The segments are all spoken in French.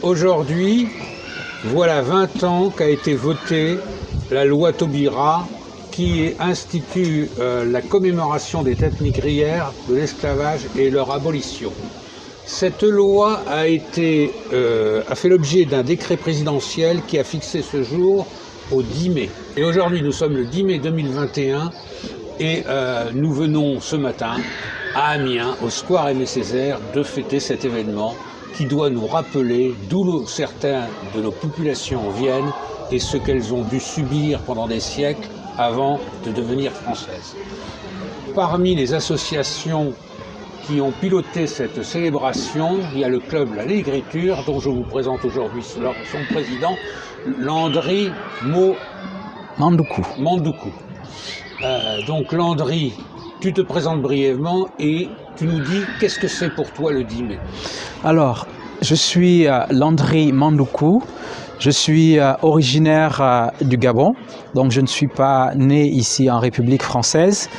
Aujourd'hui, voilà 20 ans qu'a été votée la loi Taubira qui institue la commémoration des traites négrières, de l'esclavage et leur abolition. Cette loi a fait l'objet d'un décret présidentiel qui a fixé ce jour au 10 mai. Et aujourd'hui, nous sommes le 10 mai 2021 et nous venons ce matin à Amiens, au Square Aimé Césaire, de fêter cet événement qui doit nous rappeler d'où certaines de nos populations viennent et ce qu'elles ont dû subir pendant des siècles avant de devenir françaises. Parmi les associations qui ont piloté cette célébration, il y a le club La Négriture, dont je vous présente aujourd'hui son président, Landry Mandoukou. Donc Landry, tu te présentes brièvement et tu nous dis qu'est-ce que c'est pour toi le 10 mai. Alors, je suis Landry Mandoukou, je suis originaire du Gabon, donc je ne suis pas né ici en République française.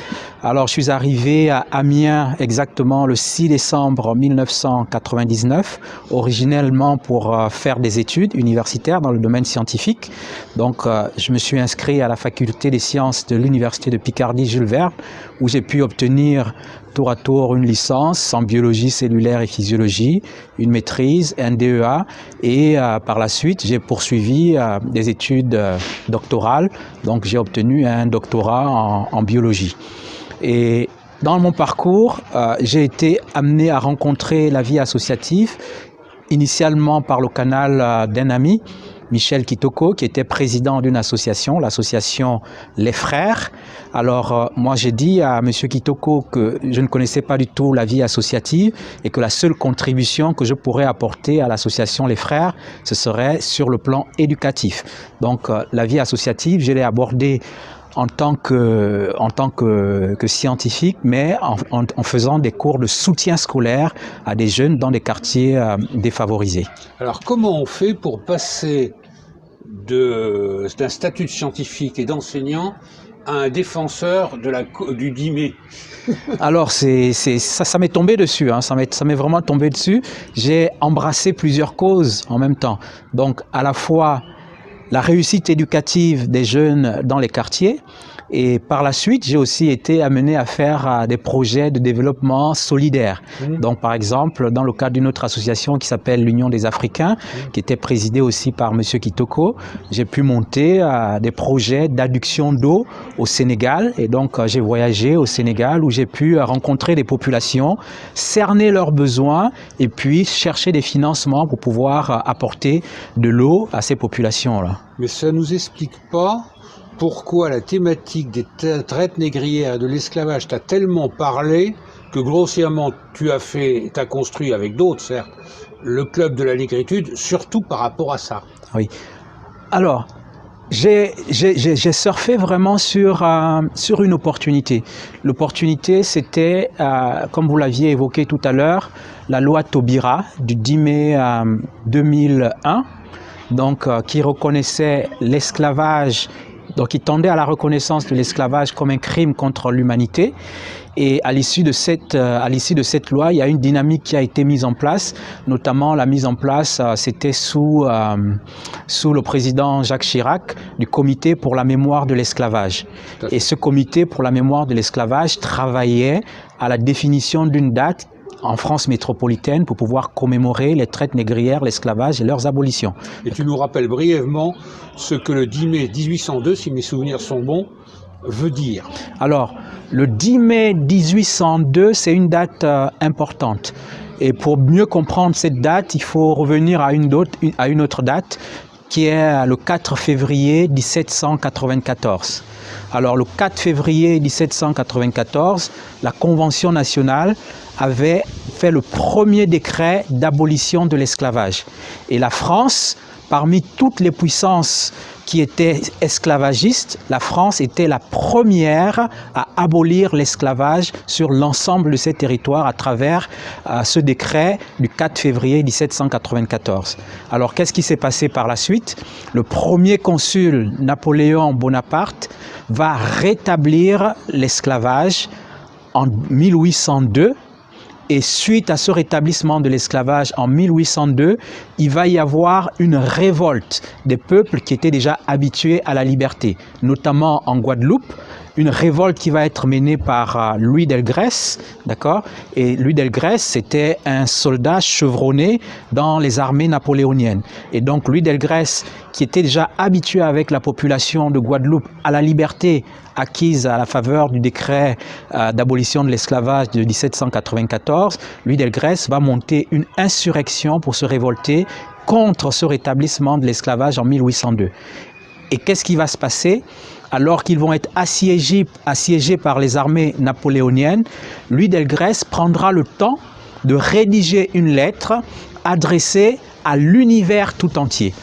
Alors, je suis arrivé à Amiens exactement le 6 décembre 1999, originellement pour faire des études universitaires dans le domaine scientifique. Donc, je me suis inscrit à la faculté des sciences de l'université de Picardie-Jules Verne, où j'ai pu obtenir tour à tour une licence en biologie cellulaire et physiologie, une maîtrise, un DEA, et par la suite, j'ai poursuivi des études doctorales. Donc, j'ai obtenu un doctorat en biologie. Et dans mon parcours, j'ai été amené à rencontrer la vie associative, initialement par le canal d'un ami, Michel Kitoko, qui était président d'une association, l'association Les Frères. Alors, moi, j'ai dit à M. Kitoko que je ne connaissais pas du tout la vie associative et que la seule contribution que je pourrais apporter à l'association Les Frères, ce serait sur le plan éducatif. Donc, la vie associative, je l'ai abordée en tant que scientifique, mais en faisant des cours de soutien scolaire à des jeunes dans des quartiers défavorisés. Alors comment on fait pour passer d'un statut de scientifique et d'enseignant à un défenseur du 10 mai? Alors ça m'est tombé dessus, hein, ça m'est vraiment tombé dessus. J'ai embrassé plusieurs causes en même temps. Donc à la fois la réussite éducative des jeunes dans les quartiers. Et par la suite, j'ai aussi été amené à faire des projets de développement solidaire. Donc, par exemple, dans le cadre d'une autre association qui s'appelle l'Union des Africains, qui était présidée aussi par M. Kitoko, j'ai pu monter des projets d'adduction d'eau au Sénégal. Et donc, j'ai voyagé au Sénégal où j'ai pu rencontrer des populations, cerner leurs besoins et puis chercher des financements pour pouvoir apporter de l'eau à ces populations-là. Mais ça ne nous explique pas pourquoi la thématique des traites négrières et de l'esclavage t'a tellement parlé que grossièrement tu as construit avec d'autres, certes, le club de la négritude, surtout par rapport à ça. Oui. Alors, j'ai surfé vraiment sur une opportunité. L'opportunité, c'était, comme vous l'aviez évoqué tout à l'heure, la loi Taubira du 10 mai 2001, donc, qui reconnaissait l'esclavage. Donc, il tendait à la reconnaissance de l'esclavage comme un crime contre l'humanité. Et à l'issue de cette loi, il y a une dynamique qui a été mise en place, notamment la mise en place, c'était sous le président Jacques Chirac, du comité pour la mémoire de l'esclavage. Et ce comité pour la mémoire de l'esclavage travaillait à la définition d'une date en France métropolitaine pour pouvoir commémorer les traites négrières, l'esclavage et leurs abolitions. Et tu nous rappelles brièvement ce que le 10 mai 1802, si mes souvenirs sont bons, veut dire. Alors, le 10 mai 1802, c'est une date importante. Et pour mieux comprendre cette date, il faut revenir à une autre date, qui est le 4 février 1794. Alors, le 4 février 1794, la Convention nationale avait fait le premier décret d'abolition de l'esclavage. Et la France, parmi toutes les puissances qui étaient esclavagistes, la France était la première à abolir l'esclavage sur l'ensemble de ses territoires à travers ce décret du 4 février 1794. Alors, qu'est-ce qui s'est passé par la suite? Le premier consul, Napoléon Bonaparte, va rétablir l'esclavage en 1802 Et suite à ce rétablissement de l'esclavage en 1802, il va y avoir une révolte des peuples qui étaient déjà habitués à la liberté, notamment en Guadeloupe. Une révolte qui va être menée par Louis Delgrès, d'accord? Et Louis Delgrès, c'était un soldat chevronné dans les armées napoléoniennes. Et donc Louis Delgrès, qui était déjà habitué avec la population de Guadeloupe à la liberté acquise à la faveur du décret d'abolition de l'esclavage de 1794, Louis Delgrès va monter une insurrection pour se révolter contre ce rétablissement de l'esclavage en 1802. Et qu'est-ce qui va se passer? Alors qu'ils vont être assiégés par les armées napoléoniennes, Louis Delgrès prendra le temps de rédiger une lettre adressée à l'univers tout entier.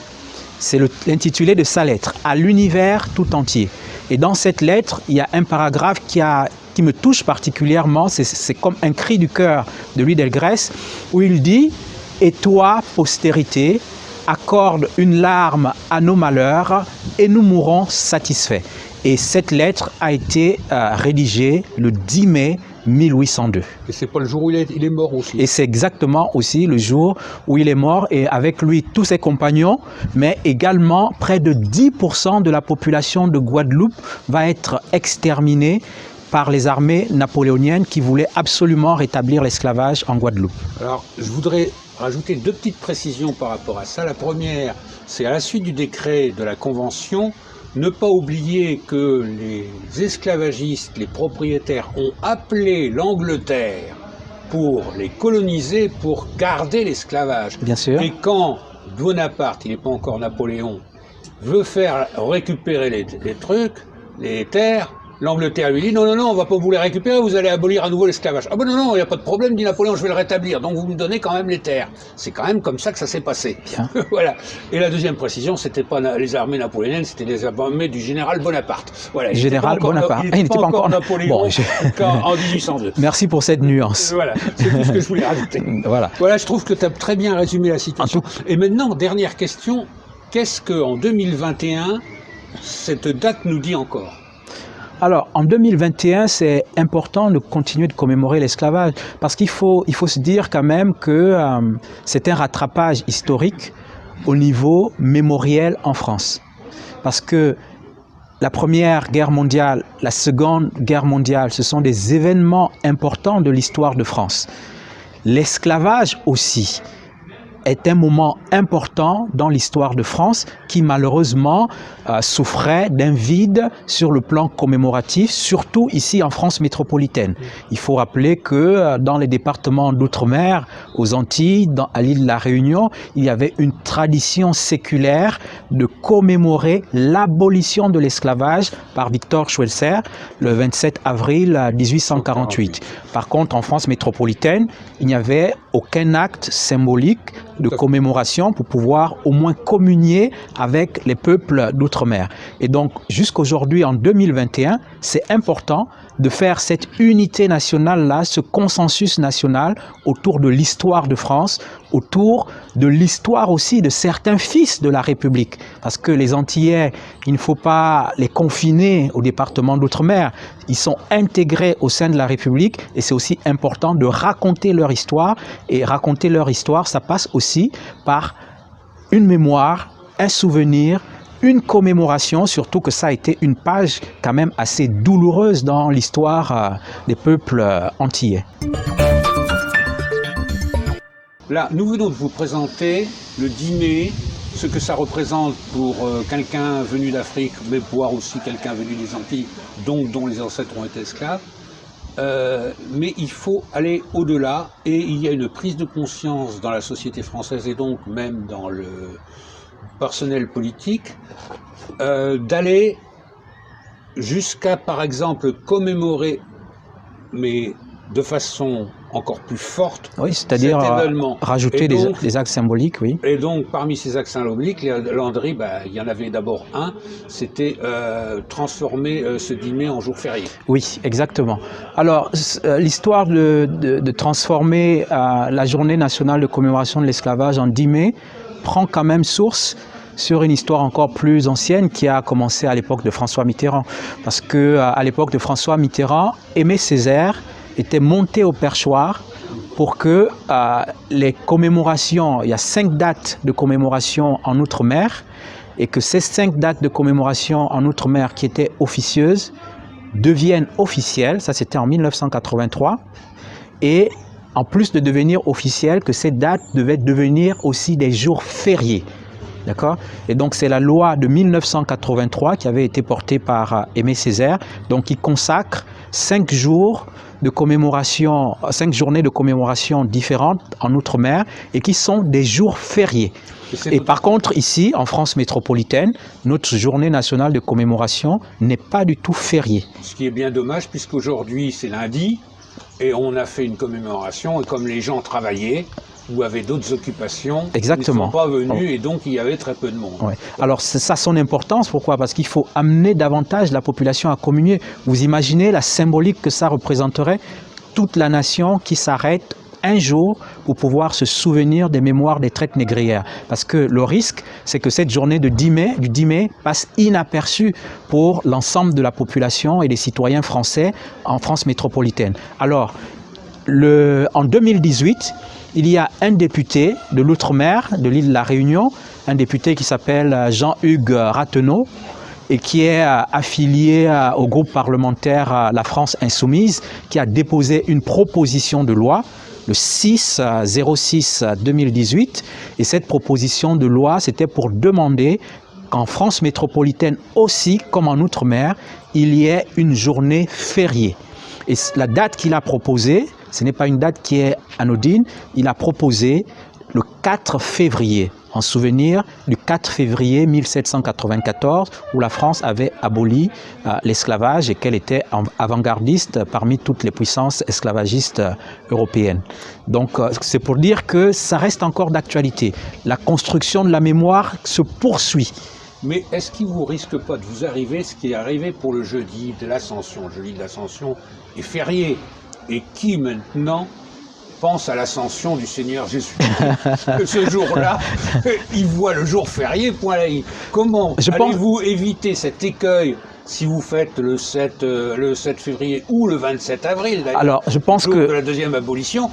C'est l'intitulé de sa lettre, à l'univers tout entier. Et dans cette lettre, il y a un paragraphe qui me touche particulièrement, c'est comme un cri du cœur de Louis Delgrès, où il dit « Et toi, postérité, accorde une larme à nos malheurs et nous mourrons satisfaits. » Et cette lettre a été rédigée le 10 mai 1802. Et c'est pas le jour où il est mort aussi. Et c'est exactement aussi le jour où il est mort, et avec lui tous ses compagnons, mais également près de 10% de la population de Guadeloupe va être exterminée par les armées napoléoniennes qui voulaient absolument rétablir l'esclavage en Guadeloupe. Alors, je voudrais rajouter deux petites précisions par rapport à ça. La première, c'est à la suite du décret de la Convention, ne pas oublier que les esclavagistes, les propriétaires ont appelé l'Angleterre pour les coloniser, pour garder l'esclavage. Bien sûr. Et quand Bonaparte, il n'est pas encore Napoléon, veut faire récupérer les trucs, les terres, l'Angleterre lui dit non, non, non, on va pas vous les récupérer, vous allez abolir à nouveau l'esclavage. Ah ben non, non, il n'y a pas de problème, dit Napoléon, je vais le rétablir, donc vous me donnez quand même les terres. C'est quand même comme ça que ça s'est passé. Bien. Voilà. Et la deuxième précision, c'était pas les armées napoléoniennes, c'était les armées du général Bonaparte. Voilà. Général Bonaparte. Il n'était pas encore Napoléon en 1802. Merci pour cette nuance. Voilà, c'est tout ce que je voulais rajouter. Voilà. Voilà, je trouve que tu as très bien résumé la situation. Et maintenant, dernière question, qu'est-ce qu'en 2021, cette date nous dit encore ? Alors, en 2021, c'est important de continuer de commémorer l'esclavage parce qu'il faut se dire quand même que c'est un rattrapage historique au niveau mémoriel en France. Parce que la Première Guerre mondiale, la Seconde Guerre mondiale, ce sont des événements importants de l'histoire de France. L'esclavage aussi est un moment important dans l'histoire de France qui malheureusement souffrait d'un vide sur le plan commémoratif, surtout ici en France métropolitaine. Il faut rappeler que dans les départements d'outre-mer, aux Antilles, à l'île de la Réunion, il y avait une tradition séculaire de commémorer l'abolition de l'esclavage par Victor Schweitzer le 27 avril 1848. Par contre, en France métropolitaine, il n'y avait aucun acte symbolique de commémoration pour pouvoir au moins communier avec les peuples d'outre-mer. Et donc, jusqu'aujourd'hui, en 2021, c'est important de faire cette unité nationale-là, ce consensus national autour de l'histoire de France, autour de l'histoire aussi de certains fils de la République. Parce que les Antillais, il ne faut pas les confiner au département d'outre-mer. Ils sont intégrés au sein de la République et c'est aussi important de raconter leur histoire. Et raconter leur histoire, ça passe aussi par une mémoire, un souvenir, une commémoration, surtout que ça a été une page quand même assez douloureuse dans l'histoire des peuples antillais. Là, nous venons de vous présenter le 10 mai, ce que ça représente pour quelqu'un venu d'Afrique, mais voire aussi quelqu'un venu des Antilles, dont les ancêtres ont été esclaves. Mais il faut aller au-delà et il y a une prise de conscience dans la société française et donc même dans le personnel politique d'aller jusqu'à, par exemple, commémorer, mais de façon encore plus forte, oui, c'est-à-dire rajouter des actes symboliques, oui. Et donc, parmi ces actes symboliques, Landry, il y en avait d'abord un, c'était transformer ce 10 mai en jour férié. Oui, exactement. Alors, l'histoire de transformer la journée nationale de commémoration de l'esclavage en 10 mai prend quand même source sur une histoire encore plus ancienne qui a commencé à l'époque de François Mitterrand. Parce qu'à l'époque de François Mitterrand, Aimé Césaire était monté au perchoir pour que les commémorations, il y a 5 dates de commémoration en Outre-mer, et que ces 5 dates de commémoration en Outre-mer qui étaient officieuses deviennent officielles, ça c'était en 1983, et en plus de devenir officielles, que ces dates devaient devenir aussi des jours fériés. D'accord? Et donc c'est la loi de 1983 qui avait été portée par Aimé Césaire, donc qui consacre 5 jours de commémoration, 5 journées de commémoration différentes en Outre-mer et qui sont des jours fériés. Et par contre, ici, en France métropolitaine, notre journée nationale de commémoration n'est pas du tout fériée. Ce qui est bien dommage, puisqu'aujourd'hui, c'est lundi, et on a fait une commémoration, et comme les gens travaillaient, ou avaient d'autres occupations, exactement, ils ne sont pas venus, et donc il y avait très peu de monde. Ouais. Alors, ça a son importance, pourquoi? Parce qu'il faut amener davantage la population à communier. Vous imaginez la symbolique que ça représenterait, toute la nation qui s'arrête un jour pour pouvoir se souvenir des mémoires des traites négrières. Parce que le risque, c'est que cette journée du 10 mai passe inaperçue pour l'ensemble de la population et des citoyens français en France métropolitaine. Alors, en 2018, il y a un député de l'Outre-mer, de l'île de la Réunion, un député qui s'appelle Jean-Hugues Rathenau, et qui est affilié au groupe parlementaire La France Insoumise, qui a déposé une proposition de loi le 6/06/2018, et cette proposition de loi, c'était pour demander qu'en France métropolitaine aussi, comme en Outre-mer, il y ait une journée fériée. Et la date qu'il a proposée, ce n'est pas une date qui est anodine, il a proposé le 4 février, en souvenir du 4 février 1794, où la France avait aboli l'esclavage et qu'elle était avant-gardiste parmi toutes les puissances esclavagistes européennes. Donc c'est pour dire que ça reste encore d'actualité. La construction de la mémoire se poursuit. Mais est-ce qu'il ne vous risque pas de vous arriver ce qui est arrivé pour le jeudi de l'Ascension? Le jeudi de l'Ascension est férié. Et qui maintenant pense à l'ascension du Seigneur Jésus? Ce jour-là, il voit le jour férié, point la ligne. Comment allez-vous éviter cet écueil si vous faites le 7 février ou le 27 avril, alors, je pense que de la deuxième abolition?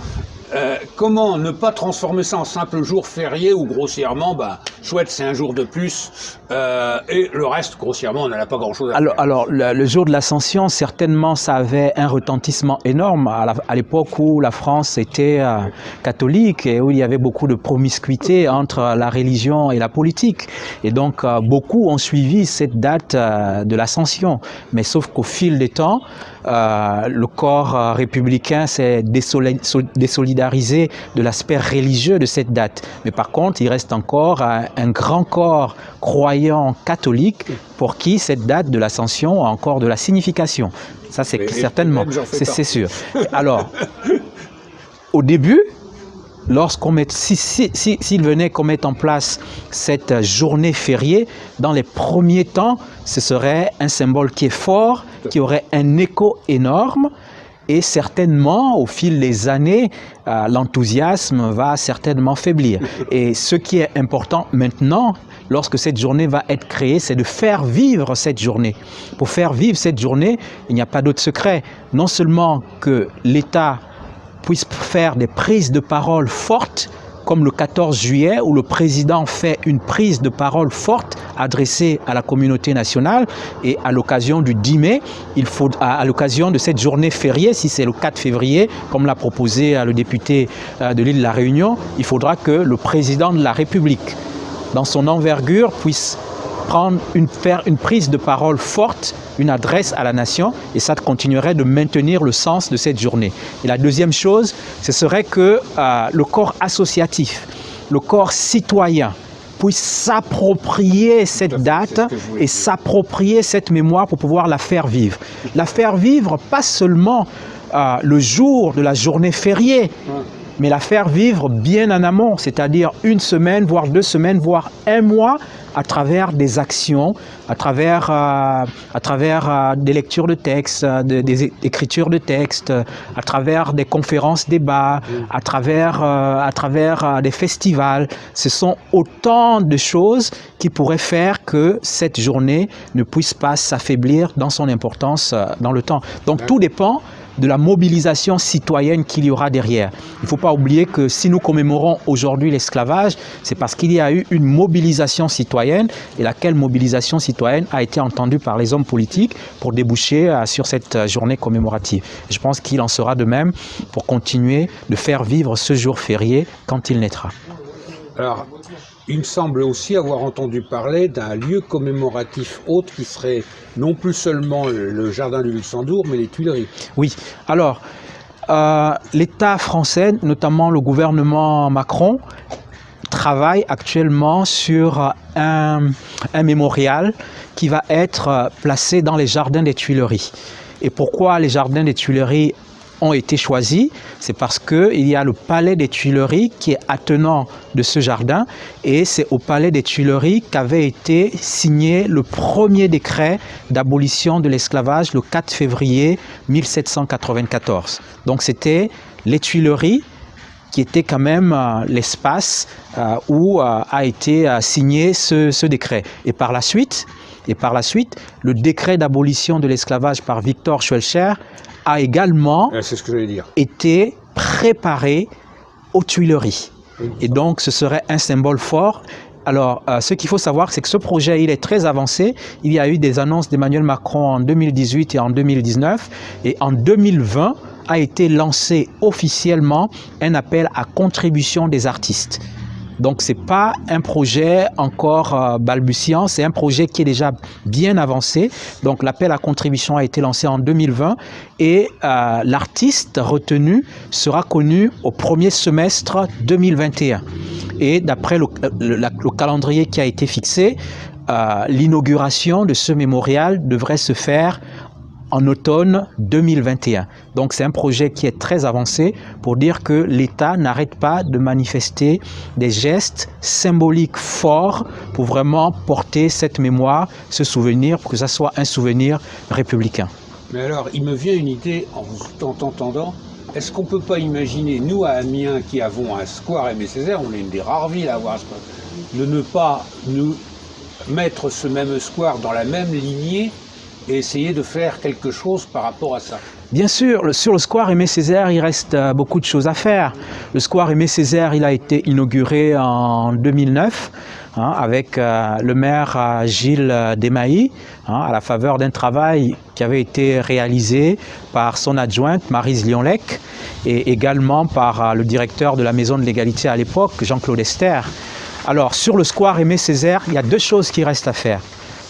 Comment ne pas transformer ça en simple jour férié ou grossièrement, chouette, c'est un jour de plus, et le reste, grossièrement, on n'en a pas grand-chose à faire. Alors le jour de l'Ascension, certainement, ça avait un retentissement énorme à l'époque où la France était catholique et où il y avait beaucoup de promiscuité entre la religion et la politique. Et donc, beaucoup ont suivi cette date de l'Ascension. Mais sauf qu'au fil des temps, le corps républicain s'est désolidarisé de l'aspect religieux de cette date. Mais par contre, il reste encore un grand corps croyant catholique pour qui cette date de l'Ascension a encore de la signification. Ça, c'est certainement, c'est sûr. Alors, au début, s'il venait qu'on mette en place cette journée fériée, dans les premiers temps, ce serait un symbole qui est fort, qui aurait un écho énorme, et certainement, au fil des années, l'enthousiasme va certainement faiblir. Et ce qui est important maintenant, lorsque cette journée va être créée, c'est de faire vivre cette journée. Pour faire vivre cette journée, il n'y a pas d'autre secret. Non seulement que l'État puisse faire des prises de parole fortes, comme le 14 juillet, où le président fait une prise de parole forte adressée à la communauté nationale, et à l'occasion du 10 mai, à l'occasion de cette journée fériée, si c'est le 4 février, comme l'a proposé le député de l'île de la Réunion, il faudra que le président de la République, dans son envergure, puisse faire une prise de parole forte, une adresse à la nation, et ça continuerait de maintenir le sens de cette journée. Et la deuxième chose, ce serait que le corps associatif, le corps citoyen, puisse s'approprier cette date et s'approprier cette mémoire pour pouvoir la faire vivre. La faire vivre pas seulement le jour de la journée fériée, mais la faire vivre bien en amont, c'est-à-dire une semaine, voire 2 semaines, voire 1 mois, à travers des actions, à travers des lectures de textes, des écritures de textes, à travers des conférences, débats, à travers des festivals. Ce sont autant de choses qui pourraient faire que cette journée ne puisse pas s'affaiblir dans son importance dans le temps. Donc tout dépend de la mobilisation citoyenne qu'il y aura derrière. Il ne faut pas oublier que si nous commémorons aujourd'hui l'esclavage, c'est parce qu'il y a eu une mobilisation citoyenne et laquelle mobilisation citoyenne a été entendue par les hommes politiques pour déboucher sur cette journée commémorative. Je pense qu'il en sera de même pour continuer de faire vivre ce jour férié quand il naîtra. Alors, il me semble aussi avoir entendu parler d'un lieu commémoratif autre qui serait non plus seulement le Jardin du Luxembourg, mais les Tuileries. Oui, alors, l'État français, notamment le gouvernement Macron, travaille actuellement sur un mémorial qui va être placé dans les Jardins des Tuileries. Et pourquoi les Jardins des Tuileries ont été choisis? C'est parce qu'il y a le Palais des Tuileries qui est attenant de ce jardin et c'est au Palais des Tuileries qu'avait été signé le premier décret d'abolition de l'esclavage le 4 février 1794. Donc c'était les Tuileries qui était quand même l'espace où a été signé ce décret. Et par la suite, le décret d'abolition de l'esclavage par Victor Schœlcher a également été préparé aux Tuileries. Et donc, ce serait un symbole fort. Alors, ce qu'il faut savoir, c'est que ce projet, il est très avancé. Il y a eu des annonces d'Emmanuel Macron en 2018 et en 2019. Et en 2020, a été lancé officiellement un appel à contribution des artistes. Donc, ce n'est pas un projet encore balbutiant, c'est un projet qui est déjà bien avancé. Donc, l'appel à contribution a été lancé en 2020 et l'artiste retenu sera connu au premier semestre 2021. Et d'après le calendrier qui a été fixé, l'inauguration de ce mémorial devrait se faire en automne 2021. Donc c'est un projet qui est très avancé pour dire que l'État n'arrête pas de manifester des gestes symboliques forts pour vraiment porter cette mémoire, ce souvenir, pour que ça soit un souvenir républicain. Mais alors, il me vient une idée en vous entendant. Est-ce qu'on ne peut pas imaginer, nous à Amiens qui avons un square Aimé Césaire, on est une des rares villes à avoir un square, de ne pas nous mettre ce même square dans la même lignée et essayer de faire quelque chose par rapport à ça? Bien sûr, sur le square Aimé Césaire, il reste beaucoup de choses à faire. Le square Aimé Césaire, il a été inauguré en 2009 avec le maire Gilles Desmailly, à la faveur d'un travail qui avait été réalisé par son adjointe Maryse Lionlec et également par le directeur de la Maison de l'Égalité à l'époque, Jean-Claude Esther. Alors, sur le square Aimé Césaire, il y a deux choses qui restent à faire.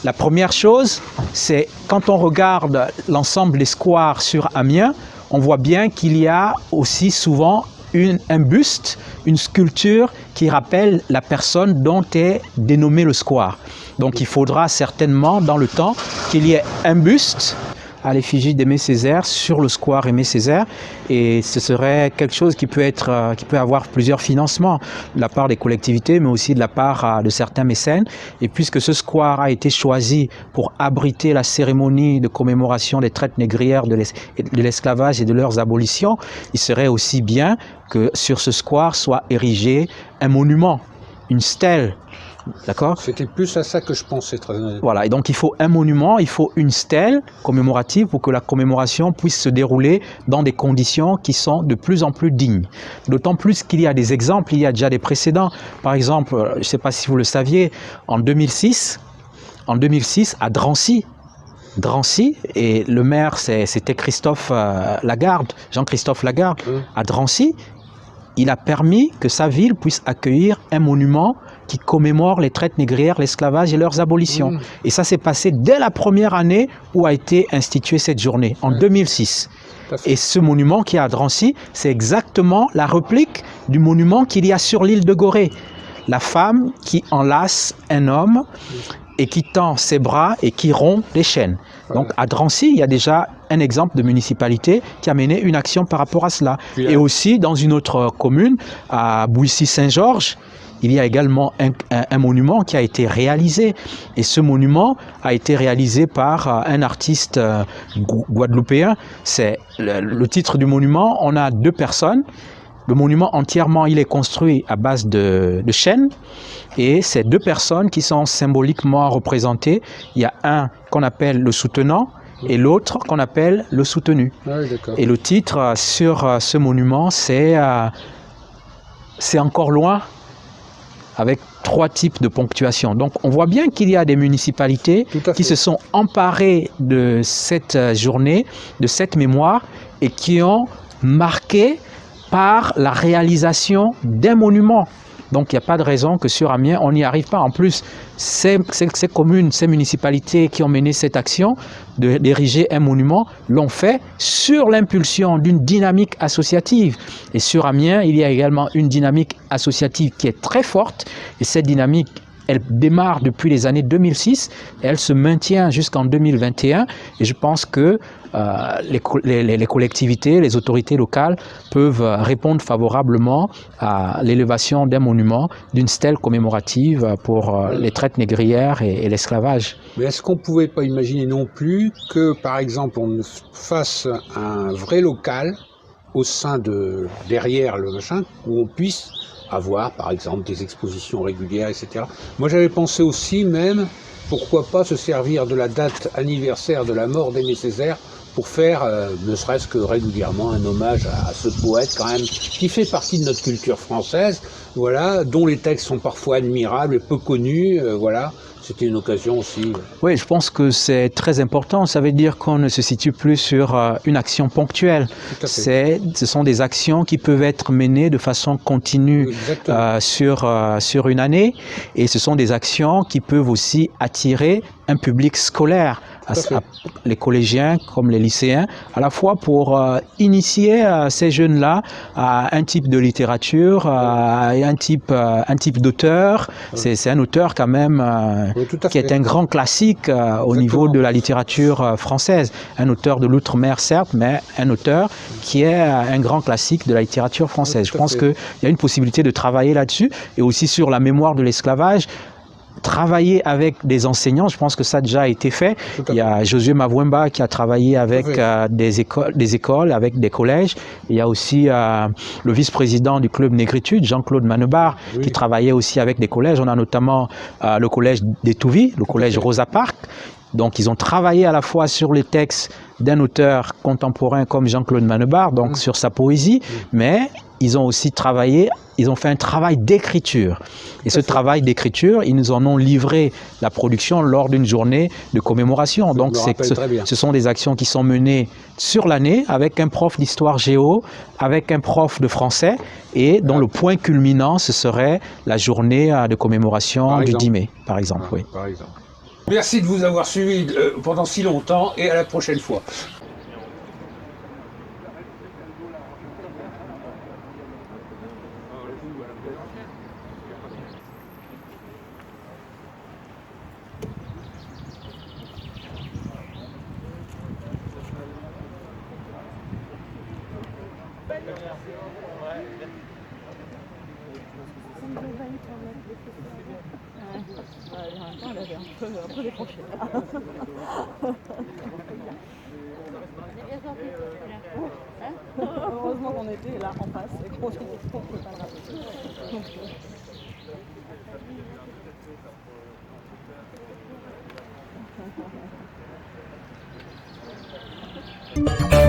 La première chose, c'est quand on regarde l'ensemble des squares sur Amiens, on voit bien qu'il y a aussi souvent un buste, une sculpture qui rappelle la personne dont est dénommé le square. Donc il faudra certainement dans le temps qu'il y ait un buste à l'effigie d'Aimé Césaire sur le square Aimé Césaire et ce serait quelque chose qui peut avoir plusieurs financements de la part des collectivités mais aussi de la part de certains mécènes et puisque ce square a été choisi pour abriter la cérémonie de commémoration des traites négrières de l'esclavage et de leurs abolitions, il serait aussi bien que sur ce square soit érigé un monument, une stèle. D'accord ? C'était plus à ça que je pensais, très honnêtement. Voilà, et donc il faut un monument, il faut une stèle commémorative pour que la commémoration puisse se dérouler dans des conditions qui sont de plus en plus dignes. D'autant plus qu'il y a des exemples, il y a déjà des précédents. Par exemple, je ne sais pas si vous le saviez, en 2006 à Drancy, et le maire c'était Christophe Lagarde, Jean-Christophe Lagarde, à Drancy, il a permis que sa ville puisse accueillir un monument qui commémore les traites négrières, l'esclavage et leurs abolitions. Et ça s'est passé dès la première année où a été instituée cette journée, en 2006. Et ce monument qui est à Drancy, c'est exactement la réplique du monument qu'il y a sur l'île de Gorée. La femme qui enlace un homme et qui tend ses bras et qui rompt les chaînes. Donc à Drancy, il y a déjà un exemple de municipalité qui a mené une action par rapport à cela. Et aussi dans une autre commune, à Bouissy-Saint-Georges, il y a également un monument qui a été réalisé. Et ce monument a été réalisé par un artiste guadeloupéen. C'est le titre du monument, on a 2 personnes. Le monument entièrement, il est construit à base de chêne. Et c'est 2 personnes qui sont symboliquement représentées. Il y a un qu'on appelle le soutenant et l'autre qu'on appelle le soutenu. Ah oui, d'accord. Et le titre sur ce monument, c'est encore loin, avec 3 types de ponctuation. Donc on voit bien qu'il y a des municipalités qui se sont emparées de cette journée, de cette mémoire, et qui ont marqué par la réalisation d'un monument. Donc il n'y a pas de raison que sur Amiens, on n'y arrive pas. En plus, ces communes, ces municipalités qui ont mené cette action d'ériger un monument l'ont fait sur l'impulsion d'une dynamique associative. Et sur Amiens, il y a également une dynamique associative qui est très forte. Et cette dynamique, elle démarre depuis les années 2006 et elle se maintient jusqu'en 2021. Et je pense que les collectivités, les autorités locales peuvent répondre favorablement à l'élévation d'un monument, d'une stèle commémorative pour les traites négrières et l'esclavage. Mais est-ce qu'on ne pouvait pas imaginer non plus que, par exemple, on fasse un vrai local au sein de, derrière le machin, où on puisse avoir, par exemple, des expositions régulières, etc. Moi, j'avais pensé aussi même, pourquoi pas se servir de la date anniversaire de la mort d'Aimé Césaire pour faire, ne serait-ce que régulièrement, un hommage à ce poète quand même, qui fait partie de notre culture française, voilà, dont les textes sont parfois admirables et peu connus, voilà. C'était une occasion aussi. Oui, je pense que c'est très important. Ça veut dire qu'on ne se situe plus sur une action ponctuelle. Ce sont des actions qui peuvent être menées de façon continue sur une année. Et ce sont des actions qui peuvent aussi attirer un public scolaire, les collégiens comme les lycéens, à la fois pour initier ces jeunes-là à un type de littérature, à un type d'auteur. C'est un auteur quand même qui est un grand classique au niveau de la littérature française. Un auteur de l'outre-mer, certes, mais un auteur qui est un grand classique de la littérature française. Je pense qu'il y a une possibilité de travailler là-dessus et aussi sur la mémoire de l'esclavage. Travailler avec des enseignants, je pense que ça a déjà été fait. Il y a Josué Mavwemba qui a travaillé avec des écoles, avec des collèges. Il y a aussi le vice-président du club Négritude, Jean-Claude Manebar, qui travaillait aussi avec des collèges. On a notamment le collège d'Étouville, le collège Rosa Parks. Donc ils ont travaillé à la fois sur les textes d'un auteur contemporain comme Jean-Claude Manebar, donc sur sa poésie, mais ils ont aussi travaillé, ils ont fait un travail d'écriture. Et ce travail d'écriture, ils nous en ont livré la production lors d'une journée de commémoration. Donc ce sont des actions qui sont menées sur l'année avec un prof d'histoire géo, avec un prof de français, et dont le point culminant, ce serait la journée de commémoration du 10 mai, par exemple. Oui. Par exemple. Merci de vous avoir suivi pendant si longtemps et à la prochaine fois. Elle avait un peu décroché. Heureusement qu'on était là en face et qu'on ne peut pas là.